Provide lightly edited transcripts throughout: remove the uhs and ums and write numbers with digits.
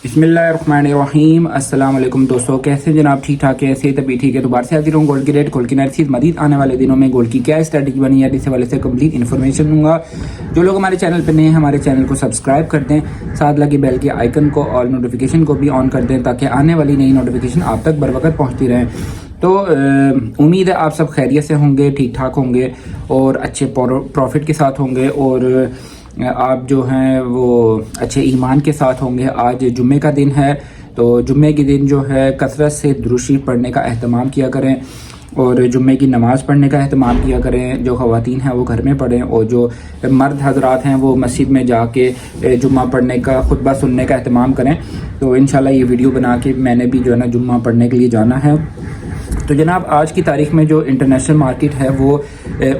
बिस्मिल्लाहिर्रहमानिर्रहीम। अस्सलाम वालेकुम दोस्तों, कैसे जनाब? ठीक ठाक है, ऐसे तभी ठीक है। दोबारा से हाजिर हूँ गोल्ड की रेट, गोल्ड की नर्सिस मजीद आने वाले दिनों में गोल्ड की क्या स्ट्रेटजी बनी है, इस हवाले से कंप्लीट इन्फॉर्मेशन दूंगा। जो लोग हमारे चैनल पर नए हैं, हमारे चैनल को सब्सक्राइब कर दें, साथ लगी बेल के आइकन को और नोटिफिकेशन को भी ऑन कर दें ताकि आने वाली नई नोटिफिकेशन आप तक बर वक्त पहुँचती रहें। तो उम्मीद है आप सब खैरियत से होंगे, ठीक ठाक होंगे और अच्छे प्रॉफिट के साथ होंगे और आप जो हैं वो अच्छे ईमान के साथ होंगे। आज जुम्मे का दिन है, तो जुम्मे के दिन जो है कसरत से दुरूशी पढ़ने का अहतमाम किया करें और जुम्मे की नमाज़ पढ़ने का अहतमाम किया करें। जो ख़वातीन हैं वो घर में पढ़ें और जो मर्द हजरात हैं वो मस्जिद में जाके जुम्मा पढ़ने का खुतबा सुनने का अहतमाम करें। तो इंशाल्लाह ये वीडियो बना के मैंने भी जो है ना जुम्मा पढ़ने के लिए जाना है। तो जनाब, आज की तारीख में जो इंटरनेशनल मार्केट है वो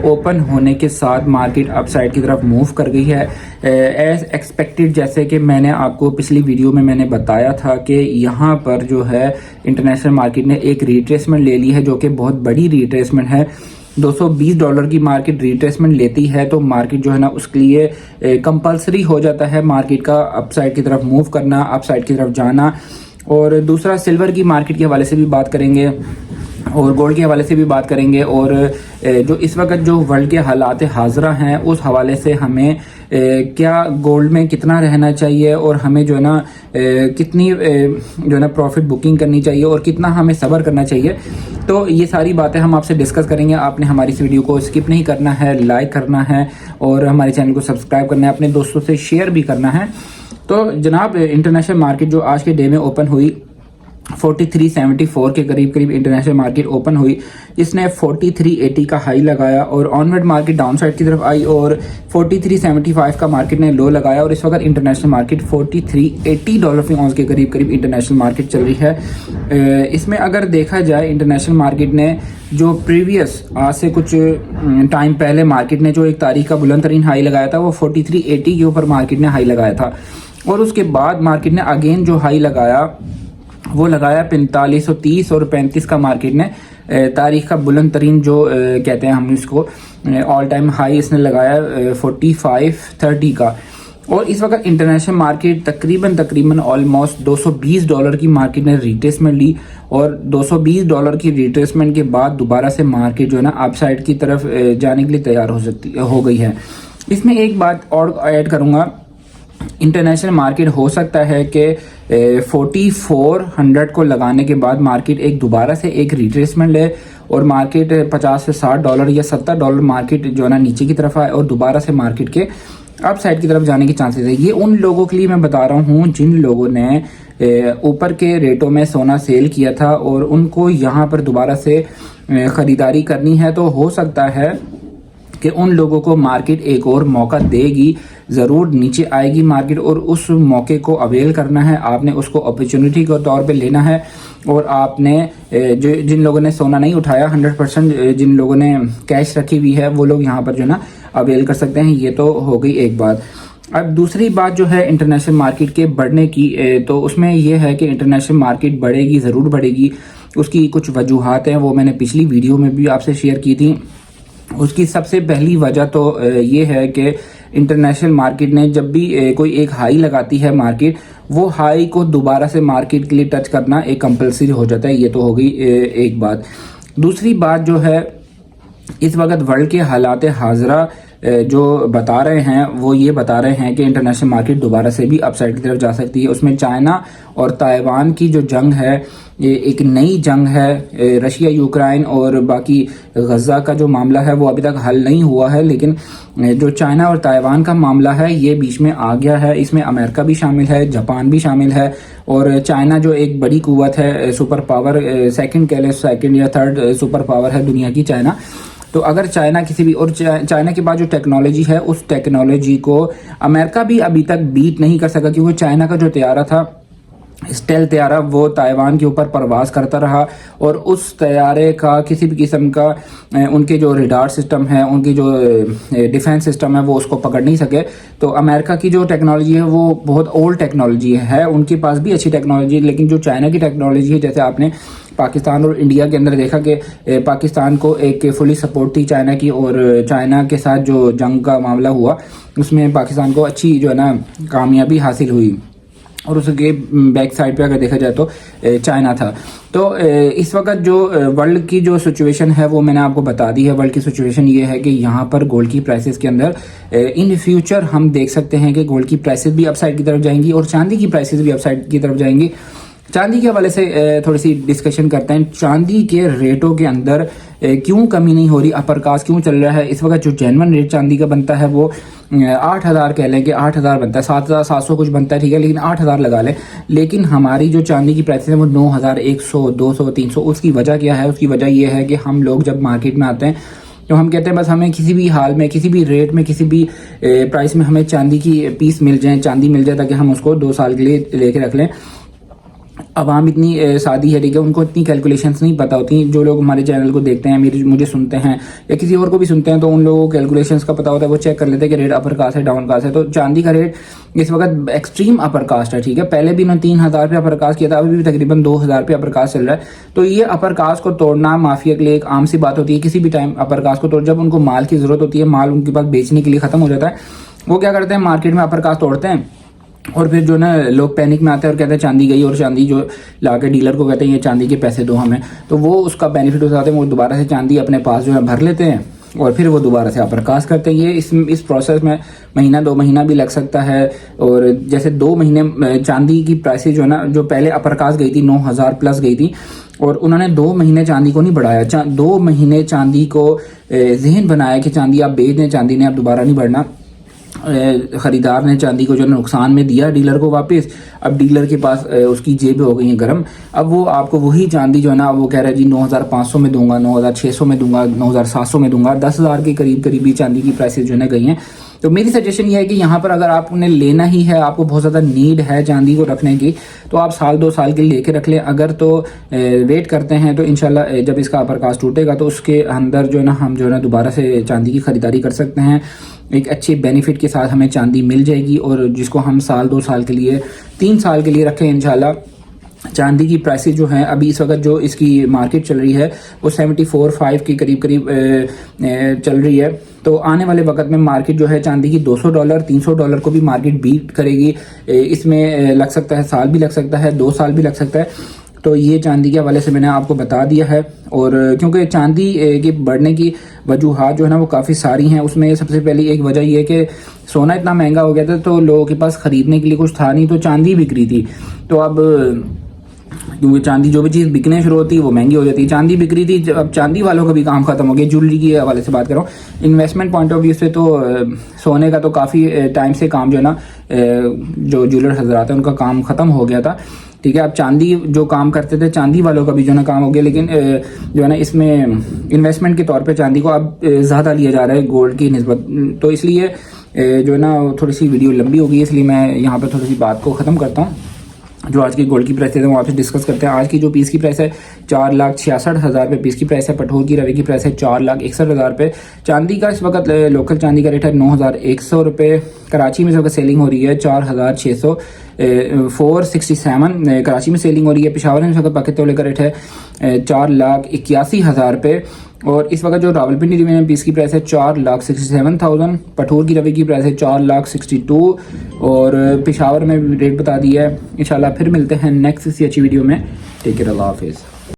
ओपन होने के साथ मार्केट अपसाइड की तरफ मूव कर गई है एज एक्सपेक्टेड। जैसे कि मैंने आपको पिछली वीडियो में मैंने बताया था कि यहाँ पर जो है इंटरनेशनल मार्केट ने एक रिट्रेसमेंट ले ली है जो कि बहुत बड़ी रिट्रेसमेंट है। $220 की मार्केट रिट्रेसमेंट लेती है तो मार्केट जो है ना उसके लिए कंपलसरी हो जाता है मार्केट का अपसाइड की तरफ मूव करना, अपसाइड की तरफ जाना। और दूसरा, सिल्वर की मार्केट के हवाले से भी बात करेंगे और गोल्ड के हवाले से भी बात करेंगे और जो इस वक्त जो वर्ल्ड के हालात हाजरा हैं उस हवाले से हमें क्या गोल्ड में कितना रहना चाहिए और हमें जो है ना कितनी जो है ना प्रॉफिट बुकिंग करनी चाहिए और कितना हमें सब्र करना चाहिए। तो ये सारी बातें हम आपसे डिस्कस करेंगे। आपने हमारी इस वीडियो को स्किप नहीं करना है, लाइक करना है और हमारे चैनल को सब्सक्राइब करना है, अपने दोस्तों से शेयर भी करना है। तो जनाब, इंटरनेशनल मार्केट जो आज के डे में ओपन हुई 4374 के करीब इंटरनेशनल मार्केट ओपन हुई। इसने 4380 का हाई लगाया और ऑनवर्ड मार्केट डाउन साइड की तरफ आई और 4375 का मार्केट ने लो लगाया और इस वक्त इंटरनेशनल मार्केट $4380 फी औंस के करीब इंटरनेशनल मार्केट चल रही है। इसमें अगर देखा जाए इंटरनेशनल मार्केट ने जो प्रीवियस आज से कुछ टाइम पहले मार्केट ने जो एक तारीख का बुलंद तरीन हाई लगाया था वो 4380 के ऊपर मार्केट ने हाई लगाया था और उसके बाद मार्केट ने अगेन जो हाई लगाया वो लगाया 4530 और 35 का मार्केट ने तारीख का बुलंद तरीन जो कहते हैं हम इसको ऑल टाइम हाई इसने लगाया 4530 का। और इस वक्त इंटरनेशनल मार्केट तकरीबन ऑलमोस्ट $220 की मार्केट ने रिट्रेसमेंट ली और $220 की रिट्रेसमेंट के बाद दोबारा से मार्केट जो है ना अपसाइड की तरफ जाने के लिए तैयार हो गई है। इसमें एक बात और ऐड करूँगा, इंटरनेशनल मार्केट हो सकता है कि 4400 को लगाने के बाद मार्केट एक दोबारा से एक रिट्रेसमेंट ले और मार्केट $50 से $60 या $70 मार्केट जो है ना नीचे की तरफ आए और दोबारा से मार्केट के अप साइड की तरफ जाने की चांसेस है। ये उन लोगों के लिए मैं बता रहा हूँ जिन लोगों ने ऊपर के रेटों में सोना सेल किया था और उनको यहाँ पर दोबारा से ख़रीदारी करनी है। तो हो सकता है कि उन लोगों को मार्केट एक और मौका देगी, ज़रूर नीचे आएगी मार्केट और उस मौके को अवेल करना है। आपने उसको अपॉर्चुनिटी के तौर पे लेना है और आपने जो जिन लोगों ने सोना नहीं उठाया 100% जिन लोगों ने कैश रखी हुई है वो लोग यहाँ पर जो ना अवेल कर सकते हैं। ये तो हो गई एक बात। अब दूसरी बात जो है इंटरनेशनल मार्केट के बढ़ने की, तो उसमें यह है कि इंटरनेशनल मार्केट बढ़ेगी, ज़रूर बढ़ेगी। उसकी कुछ वजूहात हैं, वो मैंने पिछली वीडियो में भी आपसे शेयर की थी। उसकी सबसे पहली वजह तो ये है कि इंटरनेशनल मार्केट ने जब भी कोई एक हाई लगाती है मार्केट, वो हाई को दोबारा से मार्केट के लिए टच करना एक कंपलसरी हो जाता है। ये तो हो गई एक बात। दूसरी बात जो है, इस वक्त वर्ल्ड के हालात हाजरा जो बता रहे हैं वो ये बता रहे हैं कि इंटरनेशनल मार्केट दोबारा से भी अपसाइड की तरफ जा सकती है। उसमें चाइना और ताइवान की जो जंग है, ये एक नई जंग है। रशिया यूक्रेन और बाकी गज़ा का जो मामला है वो अभी तक हल नहीं हुआ है, लेकिन जो चाइना और ताइवान का मामला है ये बीच में आ गया है। इसमें अमेरिका भी शामिल है, जापान भी शामिल है और चाइना जो एक बड़ी कुव्वत है, सुपर पावर, सेकंड या थर्ड सुपर पावर है दुनिया की चाइना। तो अगर चाइना किसी भी और चाइना के पास जो टेक्नोलॉजी है उस टेक्नोलॉजी को अमेरिका भी अभी तक बीट नहीं कर सका, क्योंकि चाइना का जो तैयारा था स्टेल तैयारा वो ताइवान के ऊपर परवाज करता रहा और उस तैयारे का किसी भी किस्म का उनके जो रडार सिस्टम है, उनकी जो डिफेंस सिस्टम है वो उसको पकड़ नहीं सके। तो अमेरिका की जो टेक्नोलॉजी है वो बहुत ओल्ड टेक्नोलॉजी है, उनके पास भी अच्छी टेक्नोलॉजी है, लेकिन जो चाइना की टेक्नोलॉजी है, जैसे आपने पाकिस्तान और इंडिया के अंदर देखा कि पाकिस्तान को एक फुली सपोर्ट थी चाइना की और चाइना के साथ जो जंग का मामला हुआ उसमें पाकिस्तान को अच्छी जो है ना कामयाबी हासिल हुई। और उसके बैक साइड पे अगर देखा जाए तो चाइना था। तो इस वक्त जो वर्ल्ड की जो सिचुएशन है वो मैंने आपको बता दी है। वर्ल्ड की सिचुएशन ये है कि यहाँ पर गोल्ड की प्राइसेस के अंदर इन फ्यूचर हम देख सकते हैं कि गोल्ड की प्राइसेस भी अपसाइड की तरफ जाएंगी और चांदी की प्राइसेस भी अपसाइड की तरफ जाएंगी। चांदी के हवाले से थोड़ी सी डिस्कशन करते हैं। चांदी के रेटों के अंदर क्यों कमी नहीं हो रही, अपर कास्ट क्यों चल रहा है। इस वक्त जो जेन्युइन रेट चांदी का बनता है वो 8,000 कह लें कि 8,000 बनता है, 7,700 कुछ बनता है, ठीक है, लेकिन 8,000 लगा लें। लेकिन हमारी जो चांदी की प्राइसेस है वो 9,100, 200, 300। उसकी वजह क्या है? उसकी वजह ये है कि हम लोग जब मार्केट में आते हैं तो हम कहते हैं बस हमें किसी भी हाल में, किसी भी रेट में, किसी भी प्राइस में हमें चांदी की पीस मिल जाए, चांदी मिल जाए, ताकि हम उसको 2 साल के लिए लेके रख लें। आवाम इतनी सादी है, ठीक है, उनको इतनी कैलकुलेशंस नहीं पता होती। जो लोग हमारे चैनल को देखते हैं, मुझे सुनते हैं या किसी और को भी सुनते हैं, तो उन लोगों को कैलकुलेशंस का पता होता है। वो चेक कर लेते हैं कि रेट अपर कास्ट है, डाउन कास्ट है। तो चांदी का रेट इस वक्त एक्सट्रीम अपर कास्ट है, ठीक है। पहले भी इन्होंने 3,000 पे अपर कास्ट किया था, अभी भी तकरीबन 2,000 पे अपर कास्ट चल रहा है। तो ये अपर कास्ट को तोड़ना माफिया के लिए एक आम सी बात होती है। किसी भी टाइम अपर कास्ट को तोड़, जब उनको माल की जरूरत होती है, माल उनके पास बेचने के लिए खत्म हो जाता है, वो क्या करते हैं, मार्केट में अपर कास्ट तोड़ते हैं। और फिर जो ना लोग पैनिक में आते हैं और कहते हैं चांदी गई, और चांदी जो ला के डीलर को कहते हैं ये चांदी के पैसे दो हमें, तो वो उसका बेनिफिट उठाते हैं। वो दोबारा से चांदी अपने पास जो है भर लेते हैं और फिर वो दोबारा से अपर कास्ट करते हैं। ये इस प्रोसेस में महीना 2 महीना भी लग सकता है। और जैसे 2 महीने चांदी की प्राइसेज जो है ना, जो पहले अपर कास्ट गई थी 9,000 प्लस गई थी, और उन्होंने 2 महीने चांदी को नहीं बढ़ाया। 2 महीने चांदी को जहन बनाया कि चांदी आप बेच दें, चांदी ने आप दोबारा नहीं बढ़ना। खरीदार ने चांदी को जो नुकसान में दिया डीलर को वापस। अब डीलर के पास उसकी जेब हो गई है गर्म। अब वो आपको वही चांदी जो है ना, वो कह रहा है जी 9,500 में दूंगा, 9,600 में दूंगा, 9,700 में दूंगा। 10,000 के करीब ही चांदी की प्राइसेस जो है ना गई हैं। तो मेरी सजेशन ये है कि यहाँ पर अगर आपने लेना ही है, आपको बहुत ज़्यादा नीड है चांदी को रखने की, तो आप 1-2 साल के लिए लेके रख लें। अगर तो वेट करते हैं तो इंशाल्लाह जब इसका अपर कास्ट टूटेगा तो उसके अंदर जो है ना हम जो है ना दोबारा से चांदी की खरीदारी कर सकते हैं। एक अच्छे बेनिफिट के साथ हमें चांदी मिल जाएगी, और जिसको हम 1-2 साल के लिए, 3 साल के लिए रखें इंशाल्लाह। चांदी की प्राइसेस जो हैं अभी इस वक्त जो इसकी मार्केट चल रही है वो 74-5 के करीब चल रही है। तो आने वाले वक्त में मार्केट जो है चांदी की $200, $300 को भी मार्केट बीट करेगी। इसमें लग सकता है साल भी लग सकता है, 2 साल भी लग सकता है। तो ये चांदी के हवाले से मैंने आपको बता दिया है। और क्योंकि चांदी के बढ़ने की वजूहात जो है ना वो काफ़ी सारी हैं। उसमें सबसे पहली एक वजह ये है कि सोना इतना महंगा हो गया था तो लोगों के पास ख़रीदने के लिए कुछ था नहीं, तो चांदी बिक रही थी। तो अब क्योंकि चांदी जो भी चीज़ बिकने शुरू होती है वो महंगी हो जाती है, चांदी बिक रही थी, अब चांदी वालों का भी काम खत्म हो गया। ज्वेलरी के हवाले से बात कर रहा हूँ। इन्वेस्टमेंट पॉइंट ऑफ व्यू से तो सोने का तो काफ़ी टाइम से काम जो है ना, जो ज्वेलर हजरात हैं उनका काम ख़त्म हो गया था, ठीक है। अब चांदी जो काम करते थे, चांदी वालों का भी जो है ना काम हो गया। लेकिन जो है ना इसमें इन्वेस्टमेंट के तौर पे चांदी को अब ज़्यादा लिया जा रहा है गोल्ड की निस्बत। तो इसलिए जो है ना थोड़ी सी वीडियो लंबी हो गई, इसलिए मैं यहाँ पर थोड़ी सी बात को ख़त्म करता हूँ। जो आज की गोल्ड की प्राइस है वो आपसे डिस्कस करते हैं। आज की जो पीस की प्राइस है 4,66,000 रुपये पीस की प्राइस है। पठोर की रवे की प्राइस है 4,61,000 रुपये। चांदी का इस वक्त लोकल चांदी का रेट है 9,100 रुपये। कराची में इस वक्त सेलिंग हो रही है 4,600 467 कराची में सेलिंग हो रही है। पेशावर में इस वक्त पाकिस्तान तोले का रेट है 4,81,000 रुपये। और इस वक्त जो रावलपिंडी में पीस की प्राइस है 4,67,000। पठोर की रवे की प्राइस है 4,62,000। और पेशावर में रेट बता दिया है। इंशाल्लाह फिर मिलते हैं नेक्स्ट इसी अच्छी वीडियो में। टेक केयर, अल्लाह हाफिज़।